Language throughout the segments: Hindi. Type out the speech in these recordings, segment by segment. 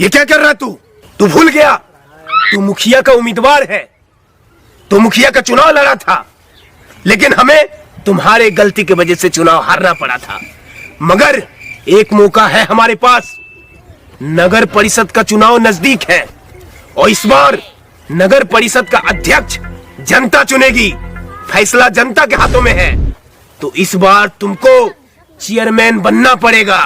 ये क्या कर रहा तू भूल गया तू मुखिया का उम्मीदवार है। तो मुखिया का चुनाव लड़ा था, लेकिन हमें तुम्हारे गलती की वजह से चुनाव हारना पड़ा था। मगर एक मौका है हमारे पास। नगर परिषद का चुनाव नजदीक है और इस बार नगर परिषद का अध्यक्ष जनता चुनेगी। फैसला जनता के हाथों में है। तो इस बार तुमको चेयरमैन बनना पड़ेगा।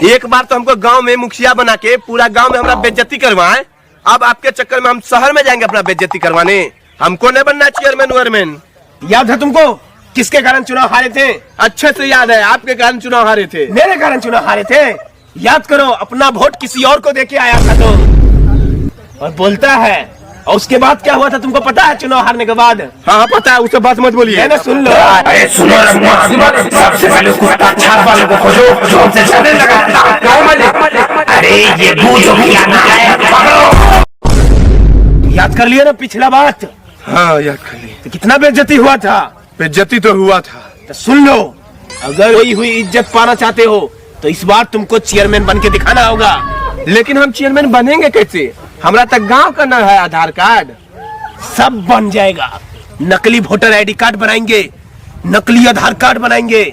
एक बार तो हमको गांव में मुखिया बना के पूरा गांव में हमारा बेइज्जती करवाएं। अब आपके चक्कर में हम शहर में जाएंगे अपना बेइज्जती करवाने। हमको नहीं बनना चेयरमैन वेयरमैन। याद है तुमको किसके कारण चुनाव हारे थे? अच्छे से याद है, आपके कारण चुनाव हारे थे। मेरे कारण चुनाव हारे थे। याद करो, अपना वोट किसी और को देके आया था तो। और बोलता है, और उसके बाद क्या हुआ था तुमको पता है? चुनाव हारने के बाद हाँ पता है, उससे बात मत बोलिए ना, सुन लो। अरे सुनो सबसे पहले उसको अच्छा वालों को खोजो जो हमसे चलने लगा। अरे ये बूझो खिलाना है, पकड़ो। याद कर लिया ना पिछला बात? हाँ याद कर लिए। तो कितना बेइज्जती हुआ था? बेइज्जती तो हुआ था। तो सुन लो, अगर वही हुई इज्जत पाना चाहते हो तो इस बार तुमको चेयरमैन बन के दिखाना होगा। लेकिन हम चेयरमैन बनेंगे कैसे? हमारा तक गांव का न है आधार कार्ड। सब बन जाएगा। नकली वोटर आईडी कार्ड बनाएंगे, नकली आधार कार्ड बनाएंगे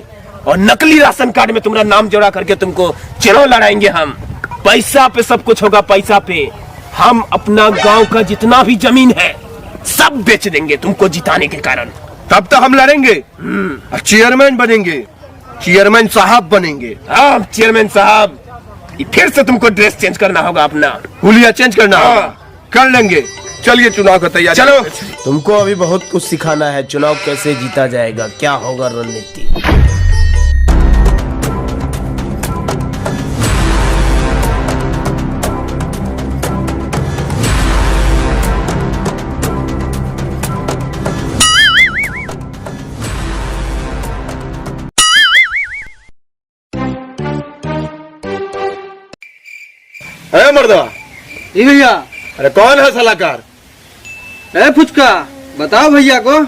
और नकली राशन कार्ड में तुम्हारा नाम जोड़ा करके तुमको चुनाव लड़ाएंगे हम। पैसा पे सब कुछ होगा, पैसा पे। हम अपना गांव का जितना भी जमीन है सब बेच देंगे तुमको जिताने के कारण। तब तो हम लड़ेंगे, चेयरमैन बनेंगे, चेयरमैन साहब बनेंगे। हाँ चेयरमैन साहब, फिर से तुमको ड्रेस चेंज करना होगा, अपना हुलिया चेंज करना होगा। कर लेंगे। चलिए चुनाव का तैयारी। चलो, तुमको अभी बहुत कुछ सिखाना है। चुनाव कैसे जीता जाएगा, क्या होगा रणनीति। है मर्दवा? जी भैया। अरे कौन है सलाहकार? है फुचका, बताओ भैया को।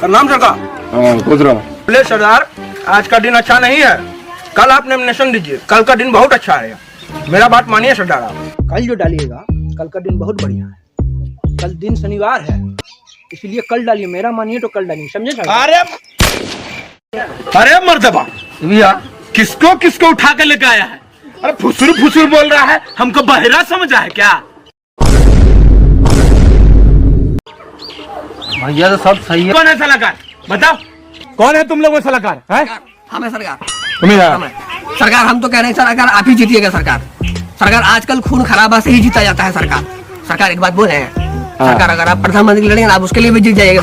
नाम सरकार। हाँ खुश रहो। बोले सरदार, आज का दिन अच्छा नहीं है। कल आप नॉमिनेशन दीजिए, कल का दिन बहुत अच्छा है। मेरा बात मानिए सरदार आप। कल जो डालिएगा, कल का दिन बहुत बढ़िया है। कल दिन शनिवार है, इसलिए कल डालिए। मेरा मानिए तो कल डालिए, समझे सरदार? अरे मर्दबा भैया, किसको किसको उठा के लेके आया है? अरे फुसुर बोल रहा है, हमको बहरा समझा है क्या? भैया तो सब सही है। कौन है सलाहकार? बताओ, कौन है तुम लोग में सलाहकार? हमें सरकार। तुम्हें सरकार हम तो कह रहे हैं सरकार आप ही जीतिएगा। सरकार आजकल खून खराबा से ही जीता जाता है। सरकार एक बात बोल रहे हैं, सरकार अगर आप प्रधानमंत्री लड़ेंगे आप उसके लिए भी जीत जाइएगा।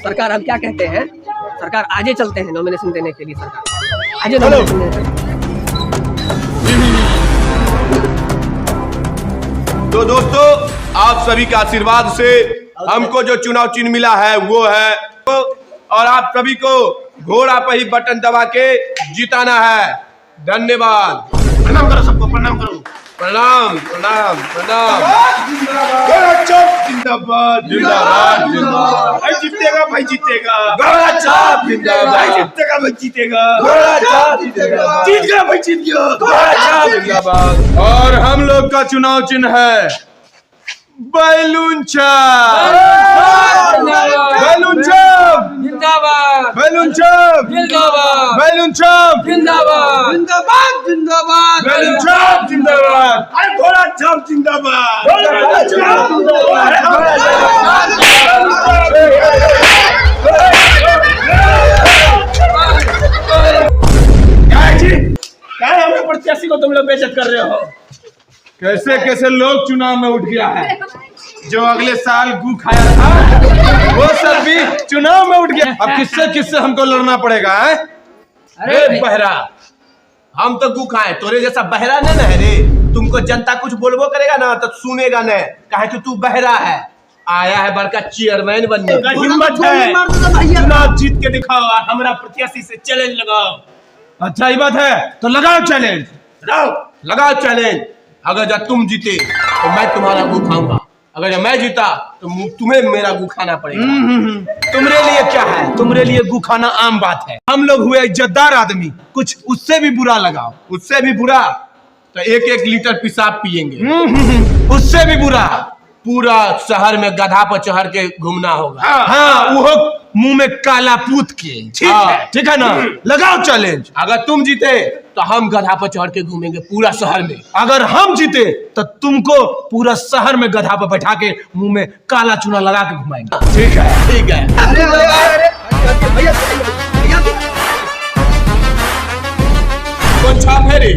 सरकार हम क्या कहते हैं, सरकार आजे चलते हैं नॉमिनेशन देने के लिए। सरकार आजे नॉमिनेशन देने। तो दोस्तों, आप सभी के आशीर्वाद से हमको जो चुनाव चिन्ह मिला है वो है, और आप सभी को घोड़ा पर ही बटन दबा के जिताना है। धन्यवाद। प्रणाम करो सबको, प्रणाम करो। प्रणाम प्रणाम प्रणाम। जिंदाबाद जिंदाबाद जिंदाबाद। भाई जीतेगा, भाई जीतेगा। घोड़ा छाप जिंदाबाद। भाई जीतेगा, भाई जीतेगा। घोड़ा छाप जिंदाबाद। जीत गया भाई, जीत गया। घोड़ा छाप जिंदाबाद। और हम लोग का चुनाव चिन्ह है बैलून छाप। बैलून छाप जिंदाबाद, बैलून छाप जिंदाबाद, बैलून छाप जिंदाबाद, जिंदाबाद, जिंदाबाद, बैलून छाप जिंदाबाद। अरे घोड़ा छाप जिंदाबाद। घोड़ा छाप क्या है हमें प्रत्याशी को तुम लोग बेइज्जत कर रहे हो? कैसे कैसे लोग चुनाव में उठ गया है। जो अगले साल गू खाया था वो सब भी चुनाव में उठ गया। अब किससे किससे हमको लड़ना पड़ेगा है? अरे बहरा, हम तो गू खाए, तोरे जैसा बहरा नहीं है रे। तुमको जनता कुछ बोलबो करेगा ना तो सुनेगा नहीं, कहे कि तू बहरा है। आया है बड़का चेयरमैन बनने। हिम्मत है, चुनाव जीत के दिखाओ, हमारा प्रत्याशी से चैलेंज लगाओ। अच्छा ही बात है, तो लगाओ चैलेंज। लगाओ चैलेंज। अगर जब तुम जीते तो मैं तुम्हारा गू खाऊंगा, अगर मैं जीता तो तुम्हें मेरा गु खाना पड़ेगा। तुम्हारे लिए क्या है, तुम्हारे लिए गु खाना आम बात है। हम लोग हुए इज्जतदार आदमी, कुछ उससे भी बुरा लगाओ। उससे भी बुरा तो 1-1 लीटर पेशाब पियेंगे। उससे भी बुरा पूरा शहर में गधा पर चढ़ के घूमना होगा। हाँ, वो मुंह में काला पूत के। ठीक है ना, लगाओ चैलेंज। अगर तुम जीते तो हम गधा पर चढ़ के घूमेंगे पूरा शहर में। अगर हम जीते तो तुमको पूरा शहर में गधा पर बैठा के मुंह में काला चूना लगा के घुमाएंगे। ठीक है, ठीक है। कौन छाप है रे?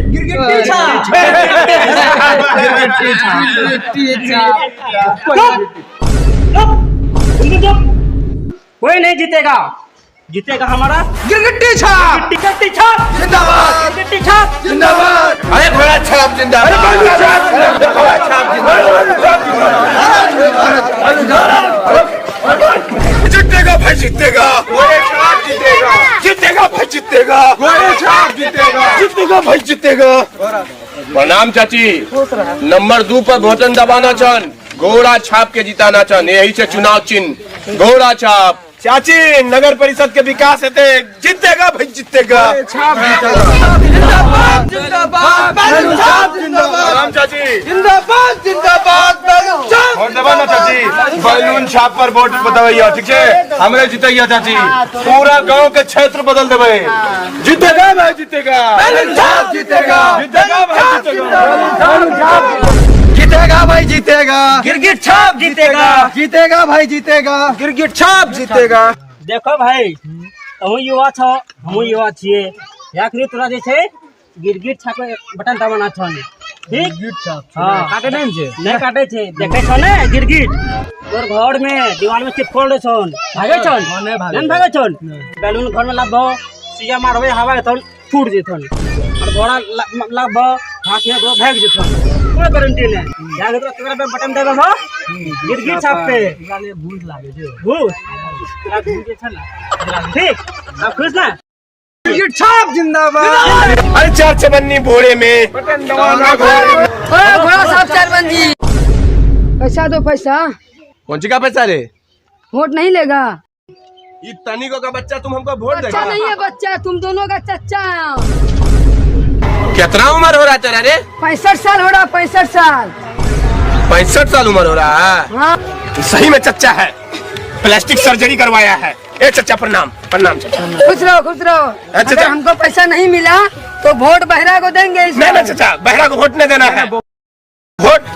कोई नहीं जीतेगा, जीतेगा हमारा गिरगिट्टी छाप। गिरगिट्टी छाप जिंदाबाद, गिरगिट्टी छाप जिंदाबाद। अरे घोड़ा छाप जिंदाबाद। जीतेगा भाई, जीतेगा घोड़े छाप जीतेगा। जीतेगा भाई, जीतेगा घोड़े छाप जीतेगा। जीतेगा भाई, जीतेगा। प्रणाम चाची। नंबर 2 पर बटन दबाना चन, घोड़ा छाप के जिताना चन। यही से चुनाव चिन्ह घोड़ा छाप। चाची, नगर परिषद के विकास हेते जीतेगा भाई, जीतेगा। जिंदाबाद, जिंदाबाद, बैलून छाप जिंदाबाद। प्रणाम चाची। जिंदाबाद, जिंदाबाद, बैलून छाप। वोट दबाना चाची। बैलून छाप पर वोट बताइए, ठीक है? हमरे जीतेगा चाची। पूरा गांव के क्षेत्र बदल देवे। जीतेगा भाई, जीतेगा। बैलून छाप जीतेगा। जीतेगा भाई, जीतेगा। जीतेगा भाई, जीतेगा। गिरगिट छाप जीतेगा। जीतेगा भाई, जीतेगा। गिरगिट छाप जीतेगा। देखो भाई, हम युवा छो, हम युवा छिए। याकरी तोरा जे छे गिरगिट छाप बटन दबाना छो। ठीक? हाँ, काटे नहीं काटे छे। देखे छो ने गिरगिट तोर घर में दीवार में चिपकोल छन। भागे छन, नहीं भागे छन। बैलून घर में लाबो, सिया मारबे हवा के तन फूट जेथन। और घोड़ा लाबो, घास में दो भाग जेथन। कोई गारंटी नहीं। याद रखो, तेरा पे बटन देबो हो गिरगिट छाप पे। भूख लागे जे। भूख जे छ ना। ठीक? अब खुश ना? गिरगिट छाप जिंदाबाद। अरे 4 चवन्नी भोरे में बटन दबाना घोड़ा साहब चारबंदी। पैसा दो, पैसा। कौन सी का पैसा रे? वोट नहीं लेगा? ये तनिको का बच्चा तुम हमको वोट अच्छा देगा? नहीं है बच्चा, तुम दोनों का चच्चा है। कितना उम्र हो रहा है तेरा रे? 65 साल हो रहा, 65 साल। 65 साल उम्र हो रहा है। हाँ, सही में चच्चा है, प्लास्टिक सर्जरी करवाया है। ए चच्चा, प्रणाम। प्रणाम चच्चा। खुश रहो, खुश रहो। अच्छा, अगर हमको पैसा नहीं मिला तो वोट बहरा को देंगे। इस नहीं ना चच्चा, बहरा को वोट नहीं देना है। वोट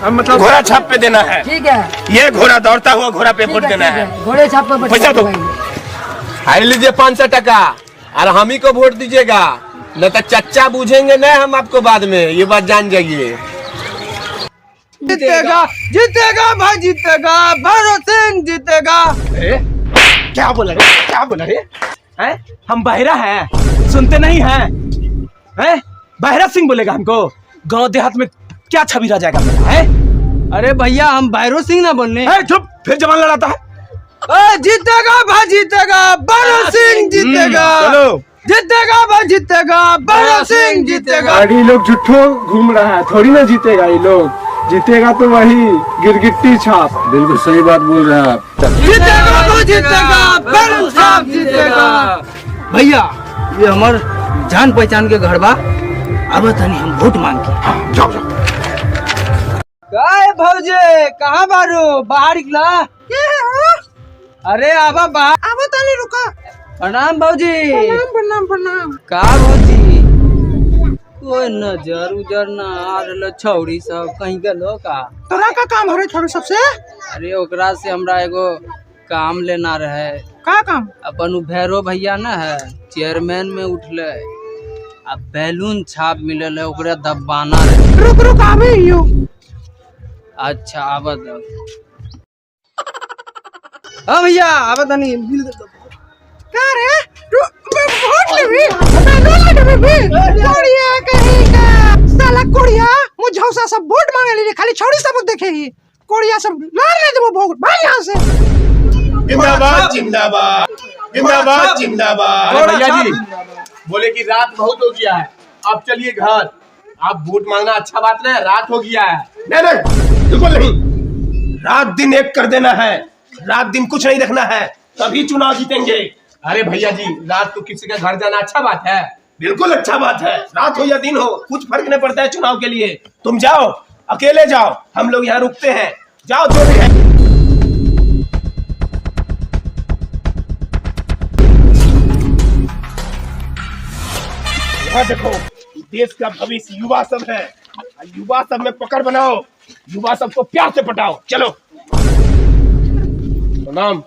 मतलब घोड़ा छाप पे देना है। ठीक है, ये घोड़ा दौड़ता हुआ घोड़ा पे वोट ठीक देना ठीक है। घोड़े छाप पर पैसा दो। हार लीजिए 500 टका और हम ही को वोट दीजिएगा, न तो चच्चा बूझेंगे नहीं हम आपको बाद में। ये बात जान जाइए। जीतेगा, जीतेगा भाई, जीतेगा। भरत सिंह जीतेगा। क्या बोला रे, क्या बोला रे? हैं? हम बहरा हैं, सुनते नहीं हैं? हैं? बहरा सिंह बोलेगा हमको? गांव देहात में क्या छवि रह जाएगा मेरा? हैं? अरे भैया, हम भैरव सिंह ना बोलने। चुप, फिर जवान लड़ाता है। जीतेगा भाई, जीतेगा। भरत सिंह जीतेगा। चलो। जीतेगा भाई, जीतेगा। भरत सिंह जीतेगा। ये लोग झूठो घूम रहा है, थोड़ी ना जीतेगा ये लोग। जीतेगा तो वही गिरगिट्टी छाप। बिल्कुल सही बात बोल रहे हैं आप। जीतेगा भाई, जीतेगा। भरत साहब जीतेगा। भैया, ये हमार जान पहचान के घर बा। अब तनी हम वोट मांग के। जाओ जाओ। काय भौजे, कहाँ बारू? बाहर निकला। अरे आबा बाहर। अब तनी रुका। प्रणाम भौजी। प्रणाम, प्रणाम। का भौजी, कोई नजर उजर ना आ रहलो छौरी सब, कहीं गेलो का? तोरा का काम हो रहे छोरे सबसे? अरे ओकरा से हमरा एगो काम लेना रहे। का काम? अपन उ भैरव भैया न है, चेयरमैन में उठले। अब बैलून छाप मिलल है, ओकरे दबाना रहे। रुक रुक, आवे यो। अच्छा आबद। हाँ भैया, आबद तनी बिल दे दो। का रे? वोट लेबी? बैलून लेबी? कोड़िया कहीं का साला कोड़िया मुझौसा सब वोट मांगे ली, खाली छौरी सब देखे ही। कोड़िया सब ला ले देबो वोट भाई यहाँ से। जिंदाबाद, जिंदाबाद, जिंदाबाद, जिंदाबाद। अरे भैया जी बोले कि रात बहुत हो गया है, आप चलिए घर। आप वोट मांगना अच्छा बात नहीं, रात हो गया है। नहीं नहीं, बिल्कुल नहीं। रात दिन एक कर देना है, रात दिन कुछ नहीं देखना है, तभी चुनाव जीतेंगे। अरे भैया जी, रात को किसी का घर जाना अच्छा बात है। बिल्कुल अच्छा बात है, रात हो या दिन हो कुछ फर्क नहीं पड़ता है चुनाव के लिए। तुम जाओ, अकेले जाओ, हम लोग यहाँ रुकते हैं। जाओ जो भी है। यहाँ देखो, देश का भविष्य युवा सब है। युवा सब में पकड़ बनाओ, युवा सबको प्यार से पटाओ। चलो। प्रणाम।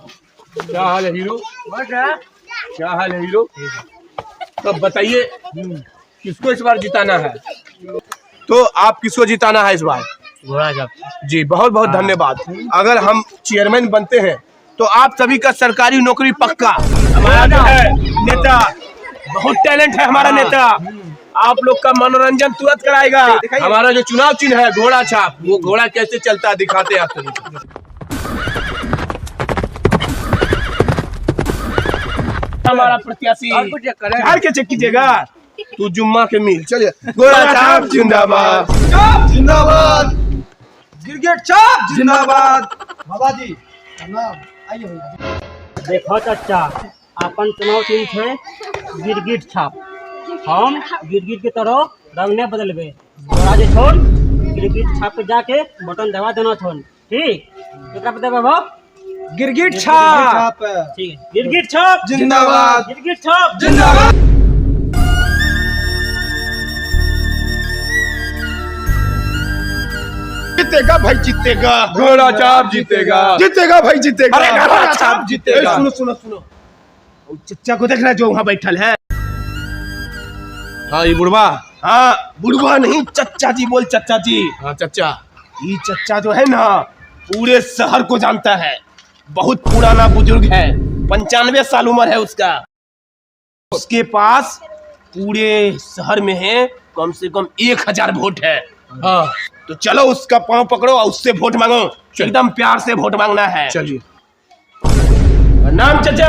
क्या हाल है हीरो? क्या हाल है हीरो? तो बताइए किसको इस बार जिताना है? तो आप किसको जिताना है इस बार? घोड़ा छाप। जी बहुत बहुत धन्यवाद। अगर हम चेयरमैन बनते हैं तो आप सभी का सरकारी नौकरी पक्का। हमारा जो है नेता, बहुत टैलेंट है हमारा नेता, आप लोग का मनोरंजन तुरंत कराएगा। हमारा जो चुनाव चिन्ह है घोड़ा छाप, वो घोड़ा कैसे चलता है दिखाते हैं आप सभी। हमारा प्रत्याशी हार के चेक कीजिएगा। तू जुम्मा के मिल चलिए। घोड़ा छाप जिंदाबाद, जिंदाबाद, गिरगिट छाप जिंदाबाद। बाबा जी आइए। देखो चाचा, अपन चुनाव चिन्ह है गिरगिट छाप। हम गिरगिट की तरह रंग नहीं बदलबे। घोड़ा जे छोड़ गिरगिट छाप पे जाके बटन दबा देना छोड़। ठीक क्या पता बाबा? गिरगिट छाप। ठीक है, गिरगिट छाप जिंदाबाद, गिरगिट छाप जिंदाबाद। जीतेगा भाई, जीतेगा। घोड़ा छाप जीतेगा। जीतेगा भाई, जीतेगा। अरे घोड़ा छाप जीतेगा। सुनो सुनो सुनो, चच्चा को देख रहा है जो वहाँ बैठल है? हाँ ये बुढ़वा। हाँ बुढ़वा नहीं, चच्चा जी बोल, चच्चा जी। हाँ चच्चा। ये चच्चा जो है ना पूरे शहर को जानता है, बहुत पुराना बुजुर्ग है, 95 साल उम्र है उसका। उसके पास पूरे शहर में है कम से कम 1000 वोट है। हाँ तो चलो उसका पांव पकड़ो और उससे वोट मांगो। एकदम प्यार से वोट मांगना है। चलिए। नाम चचा।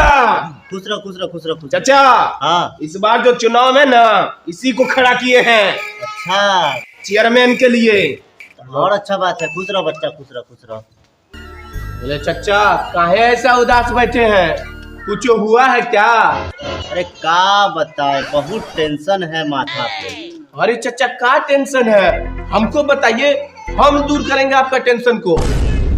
खुश रहो खुश रहो खुश रहो खुश रहो। चचा हाँ इस बार जो चुनाव है ना, इसी को खड़ा किए हैं अच्छा, चेयरमैन के लिए। और अच्छा बात है। खुश रहो बच्चा, खुश रहो खुश रहो। बोले चच्चा काहे ऐसा उदास बैठे हैं, कुछ हुआ है क्या? अरे का बताए, बहुत टेंशन है माथा पे। अरे चच्चा का टेंशन है, हमको बताइए, हम दूर करेंगे आपका टेंशन को।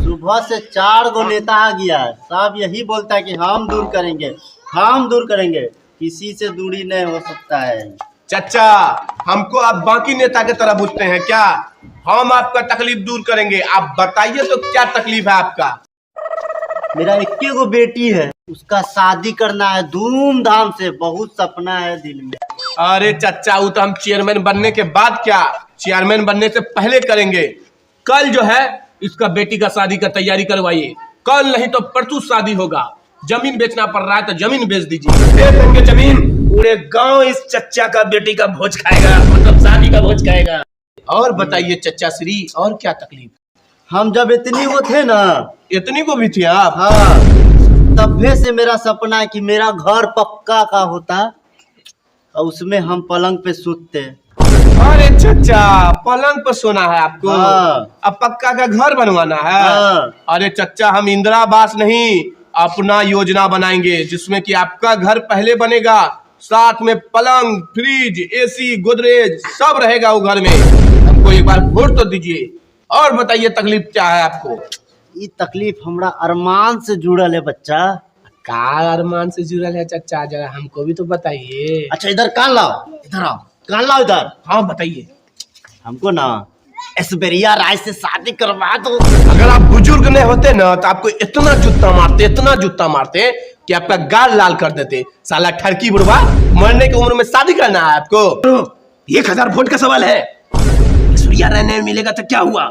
सुबह से 4 गो नेता आ गया है, सब यही बोलता है कि हम दूर करेंगे, हम दूर करेंगे। किसी से दूरी नहीं हो सकता है। चच्चा हमको आप बाकी नेता की तरह पूछते हैं क्या? हम आपका तकलीफ दूर करेंगे। आप बताइए तो क्या तकलीफ है आपका? मेरा 21 गो बेटी है, उसका शादी करना है धूमधाम से, बहुत सपना है दिल में। अरे चच्चा वो तो हम चेयरमैन बनने के बाद क्या, चेयरमैन बनने से पहले करेंगे। कल जो है इसका बेटी का शादी का तैयारी करवाइए, कल नहीं तो परसों शादी होगा। जमीन बेचना पड़ रहा है तो जमीन बेच दीजिए। दे देंगे जमीन, पूरे गांव इस चच्चा का बेटी का भोज खाएगा, मतलब शादी का भोज खाएगा। और बताइए चच्चा श्री, और क्या तकलीफ? हम जब इतनी वो थे ना, इतनी को भी थे आप? हाँ, तभी से मेरा सपना है कि मेरा घर पक्का का होता और उसमें हम पलंग पे सूतते। अरे चच्चा पलंग पर सोना है आपको? हाँ। अब पक्का का घर बनवाना है? हाँ। अरे चच्चा हम इंदिरा आवास नहीं, अपना योजना बनाएंगे जिसमें कि आपका घर पहले बनेगा, साथ में पलंग, फ्रिज, एसी, गोदरेज सब रहेगा वो घर में। हमको एक बार वोट तो दीजिए। और बताइए तकलीफ क्या है आपको? ये तकलीफ हमरा अरमान से जुड़ल है बच्चा। का अरमान से जुड़ल है चच्चा, जरा हमको भी तो बताइए। अच्छा इधर कान लाओ, इधर आओ, कान लाओ इधर। हाँ बताइए। हमको ना ऐश्वर्या राय से शादी करवा दो। अगर आप बुजुर्ग नहीं होते ना तो आपको इतना जूता मारते, इतना जूता मारते कि आपका गाल लाल कर देते। साला ठरकी बुढ़वा, मरने की उम्र में शादी करना है आपको? 1000 वोट का सवाल है, ऐश्वर्या राय नहीं मिलेगा तो क्या हुआ,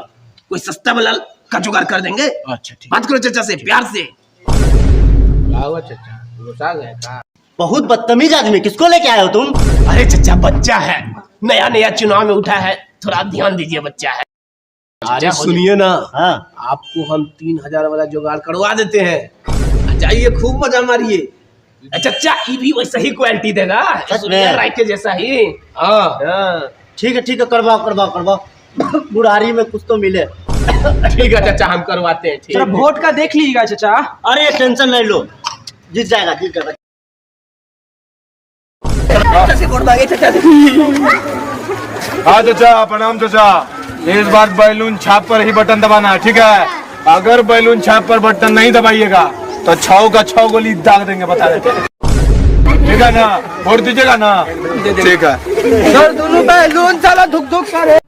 कोई सस्ता वाला का जुगाड़ कर देंगे। अच्छा ठीक। बात करो चचा से प्यार से। क्या हुआ चच्चा, गुस्सा गए का? बहुत बदतमीज आदमी, किसको लेके आए हो तुम? अरे चचा बच्चा है, नया नया चुनाव में उठा है, थोड़ा ध्यान दीजिए, बच्चा है। अरे सुनिए ना, हाँ। आपको हम 3000 वाला जुगाड़ करवा देते हैं, जाइए खूब मजा मारिए। चचा ये भी वैसा ही क्वालिटी देगा, सच में? ऐश्वर्या राय के जैसा ही। हाँ ठीक है करवाओ करवाओ करवाओ। बुढ़ारी में कुछ तो मिले। ठीक है चाचा, हम करवाते हैं। ठीक जरा वोट का देख लीजिएगा चाचा। अरे टेंशन नहीं लो, जीत जाएगा, जीत जाएगा। चाचा से वोट मांगे चाचा से। हाँ चाचा, प्रणाम चाचा। इस बार बैलून छाप पर ही बटन दबाना है, ठीक है? अगर बैलून छाप पर बटन नहीं दबाइएगा तो 6 का 6 गोली दाग देंगे, बता देते। ठीक है ना? वोट दीजिएगा ना? ठीक है। सर दोनों बैलून साला धुक धुक करे।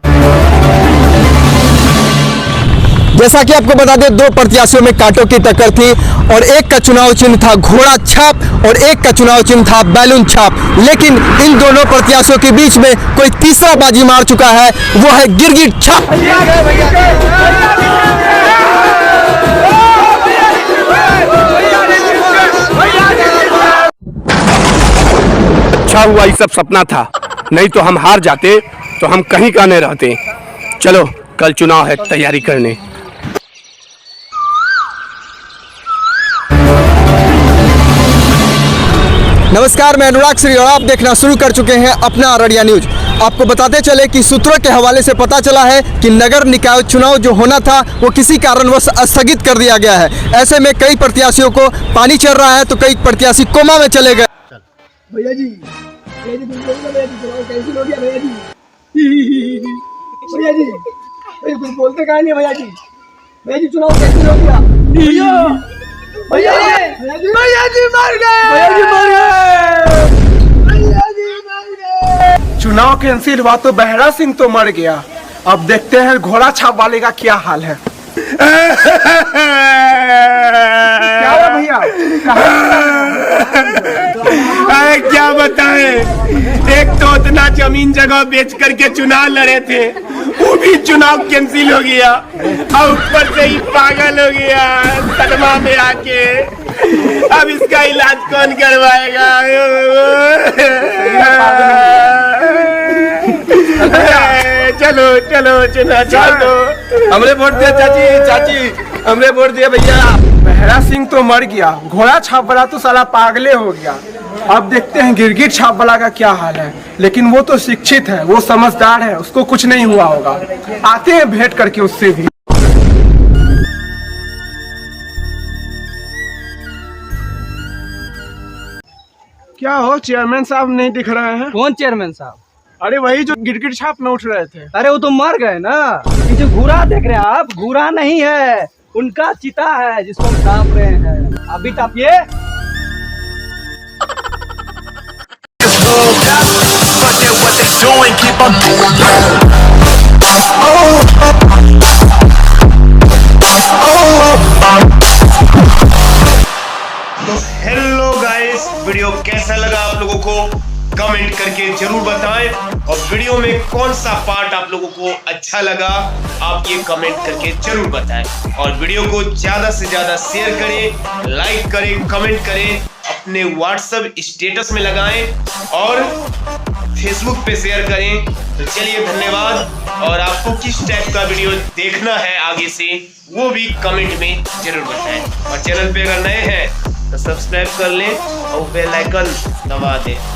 जैसा कि आपको बता दें, 2 प्रत्याशियों में कांटों की टक्कर थी और एक का चुनाव चिन्ह था घोड़ा छाप और एक का चुनाव चिन्ह था बैलून छाप। लेकिन इन दोनों प्रत्याशियों के बीच में कोई तीसरा बाजी मार चुका है, वो है गिरगिट छाप। अच्छा हुआ ये सब सपना था, नहीं तो हम हार जाते तो हम कहीं का नहीं रहते। चलो कल चुनाव है, तैयारी करने। नमस्कार, मैं अनुराग श्री और आप देखना शुरू कर चुके हैं अपना अररिया न्यूज। आपको बताते चले कि सूत्रों के हवाले से पता चला है कि नगर निकाय चुनाव जो होना था वो किसी कारणवश स्थगित कर दिया गया है। ऐसे में कई प्रत्याशियों को पानी चढ़ रहा है तो कई प्रत्याशी कोमा में चले गए। भैया जी चुनाव कैंसिल हो गया भैया जी। भैया जी कुछ बोलते कहा नहीं भैया जी। भैया जी चुनाव कैंसिल हो गया। भैया जी मर गए। भैया जी मर गए। भैया जी मर गए। चुनाव कैंसिल हुआ तो बहरा सिंह तो मर गया। अब देखते हैं घोड़ा छाप वाले का क्या हाल है। क्या हुआ भैया? क्या बताएं, एक तो इतना जमीन जगह बेच करके चुनाव लड़े थे, वो भी चुनाव कैंसिल हो गया और ऊपर से ही पागल हो गया सदमा में आके। अब इसका इलाज कौन करवाएगा? चलो चलो चुनाव चलो। हमने वोट दिया चाची, चाची हमने वोट दिया भैया। बहरा सिंह तो मर गया, घोड़ा छाप वाला तो साला पागले हो गया। अब देखते हैं गिरगिट छाप वाला का क्या हाल है। लेकिन वो तो शिक्षित है, वो समझदार है, उसको कुछ नहीं हुआ होगा। आते हैं भेंट करके उससे भी। क्या हो चेयरमैन साहब नहीं दिख रहे हैं? कौन चेयरमैन साहब? अरे वही जो गिरगिट छाप में उठ रहे थे। अरे वो तो मर गए ना। ये जो घूरा देख रहे हैं आप, घूरा नहीं है, उनका चिता है जिसको हम ढांप रहे हैं। अभी तापिए। तो हेलो गाइस, वीडियो कैसा लगा आप लोगों को कमेंट करके जरूर बताएं, और वीडियो में कौन सा पार्ट आप लोगों को अच्छा लगा आप ये कमेंट करके जरूर बताएं, और वीडियो को ज्यादा से ज्यादा शेयर करें, लाइक करें, कमेंट करें, अपने व्हाट्सएप स्टेटस में लगाएं और फेसबुक पे शेयर करें। तो चलिए धन्यवाद, और आपको किस टाइप का वीडियो देखना है आगे से वो भी कमेंट में जरूर बताएं, और चैनल पे अगर नए हैं तो सब्सक्राइब कर लें और बेल आइकन दबा दें।